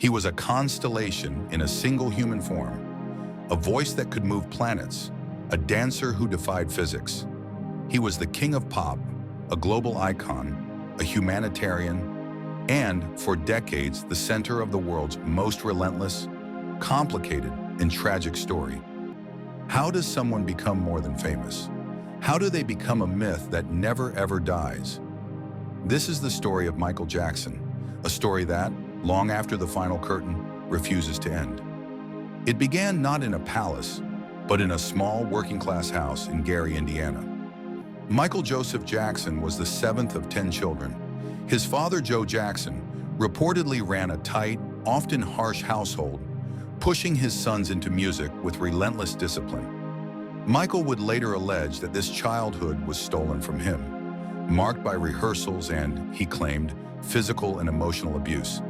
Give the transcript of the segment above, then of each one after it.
He was a constellation in a single human form, a voice that could move planets, a dancer who defied physics. He was the king of pop, a global icon, a humanitarian, and, for decades, the center of the world's most relentless, complicated, and tragic story. How does someone become more than famous? How do they become a myth that never ever dies? This is the story of Michael Jackson, a story that, long after the final curtain, refuses to end. It began not in a palace, but in a small working-class house in Gary, Indiana. Michael Joseph Jackson was the seventh of 10 children. His father, Joe Jackson, reportedly ran a tight, often harsh household, pushing his sons into music with relentless discipline. Michael would later allege that this childhood was stolen from him, marked by rehearsals and, he claimed, physical and emotional abuse.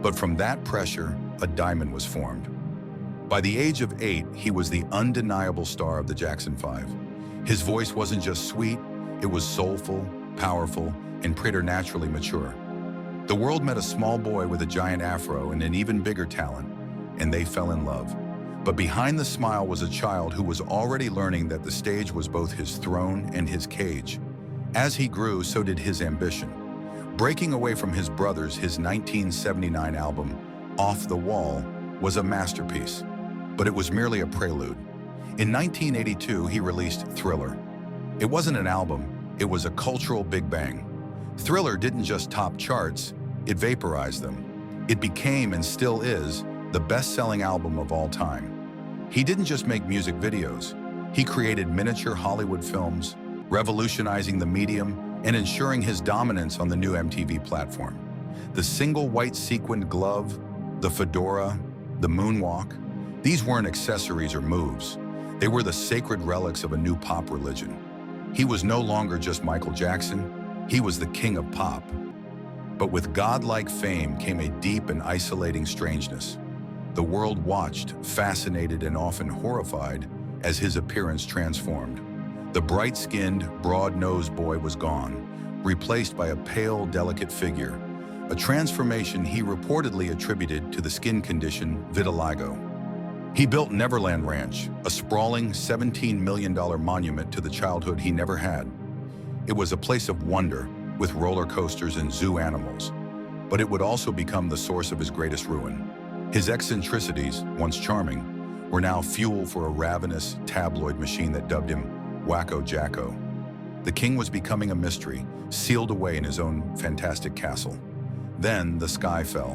But from that pressure, a diamond was formed. By the age of 8, he was the undeniable star of the Jackson 5. His voice wasn't just sweet, it was soulful, powerful, and preternaturally mature. The world met a small boy with a giant afro and an even bigger talent, and they fell in love. But behind the smile was a child who was already learning that the stage was both his throne and his cage. As he grew, so did his ambition. Breaking away from his brothers, his 1979 album, Off the Wall, was a masterpiece, but it was merely a prelude. In 1982, he released Thriller. It wasn't an album, it was a cultural big bang. Thriller didn't just top charts, it vaporized them. It became, and still is, the best-selling album of all time. He didn't just make music videos. He created miniature Hollywood films, revolutionizing the medium and ensuring his dominance on the new MTV platform. The single white sequined glove, the fedora, the moonwalk, these weren't accessories or moves. They were the sacred relics of a new pop religion. He was no longer just Michael Jackson, he was the king of pop. But with godlike fame came a deep and isolating strangeness. The world watched, fascinated and often horrified, as his appearance transformed. The bright-skinned, broad-nosed boy was gone, replaced by a pale, delicate figure, a transformation he reportedly attributed to the skin condition vitiligo. He built Neverland Ranch, a sprawling $17 million monument to the childhood he never had. It was a place of wonder, with roller coasters and zoo animals, but it would also become the source of his greatest ruin. His eccentricities, once charming, were now fuel for a ravenous tabloid machine that dubbed him Wacko Jacko. The king was becoming a mystery, sealed away in his own fantastic castle. Then the sky fell.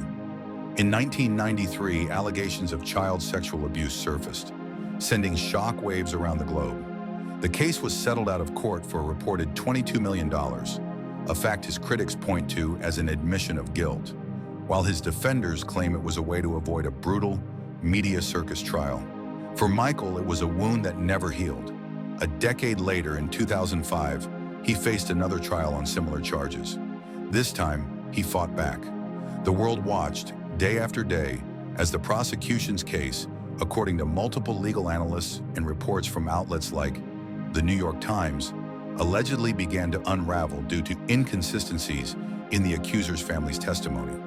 In 1993, allegations of child sexual abuse surfaced, sending shockwaves around the globe. The case was settled out of court for a reported $22 million, a fact his critics point to as an admission of guilt, while his defenders claim it was a way to avoid a brutal, media circus trial. For Michael, it was a wound that never healed. A decade later, in 2005, he faced another trial on similar charges. This time, he fought back. The world watched, day after day, as the prosecution's case, according to multiple legal analysts and reports from outlets like the New York Times, allegedly began to unravel due to inconsistencies in the accuser's family's testimony.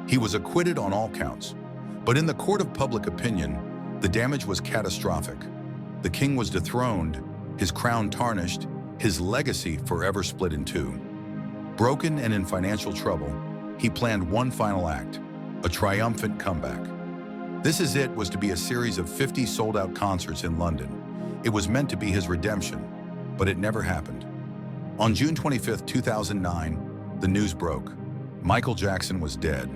He was acquitted on all counts, but in the court of public opinion, the damage was catastrophic. The king was dethroned, his crown tarnished, his legacy forever split in two. Broken and in financial trouble, he planned one final act, a triumphant comeback. This Is It was to be a series of 50 sold-out concerts in London. It was meant to be his redemption, but it never happened. On June 25, 2009, the news broke. Michael Jackson was dead.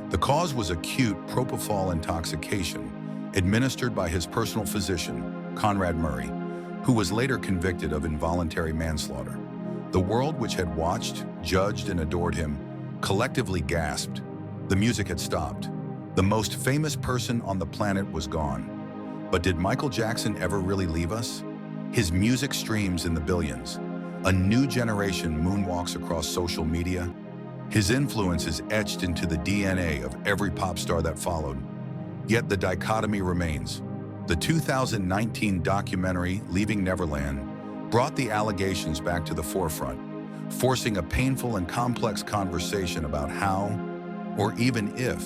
The cause was acute propofol intoxication, administered by his personal physician, Conrad Murray, who was later convicted of involuntary manslaughter. The world, which had watched, judged, and adored him, collectively gasped. The music had stopped. The most famous person on the planet was gone. But did Michael Jackson ever really leave us? His music streams in the billions. A new generation moonwalks across social media. His influence is etched into the DNA of every pop star that followed. Yet the dichotomy remains. The 2019 documentary, Leaving Neverland, brought the allegations back to the forefront, forcing a painful and complex conversation about how, or even if,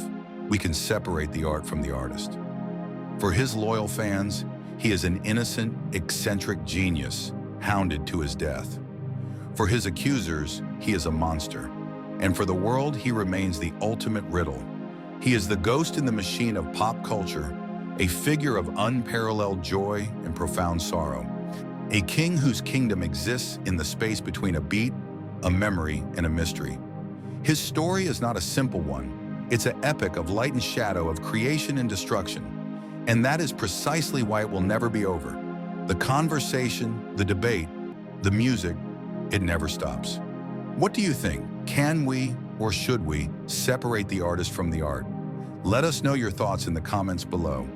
we can separate the art from the artist. For his loyal fans, he is an innocent, eccentric genius, hounded to his death. For his accusers, he is a monster. And for the world, he remains the ultimate riddle. He is the ghost in the machine of pop culture, a figure of unparalleled joy and profound sorrow. A king whose kingdom exists in the space between a beat, a memory, and a mystery. His story is not a simple one. It's an epic of light and shadow, of creation and destruction. And that is precisely why it will never be over. The conversation, the debate, the music, it never stops. What do you think? Can we, or should we, separate the artist from the art? Let us know your thoughts in the comments below.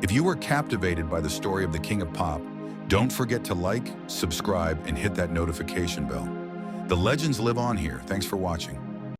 If you were captivated by the story of the King of Pop, don't forget to like, subscribe, and hit that notification bell. The legends live on here. Thanks for watching.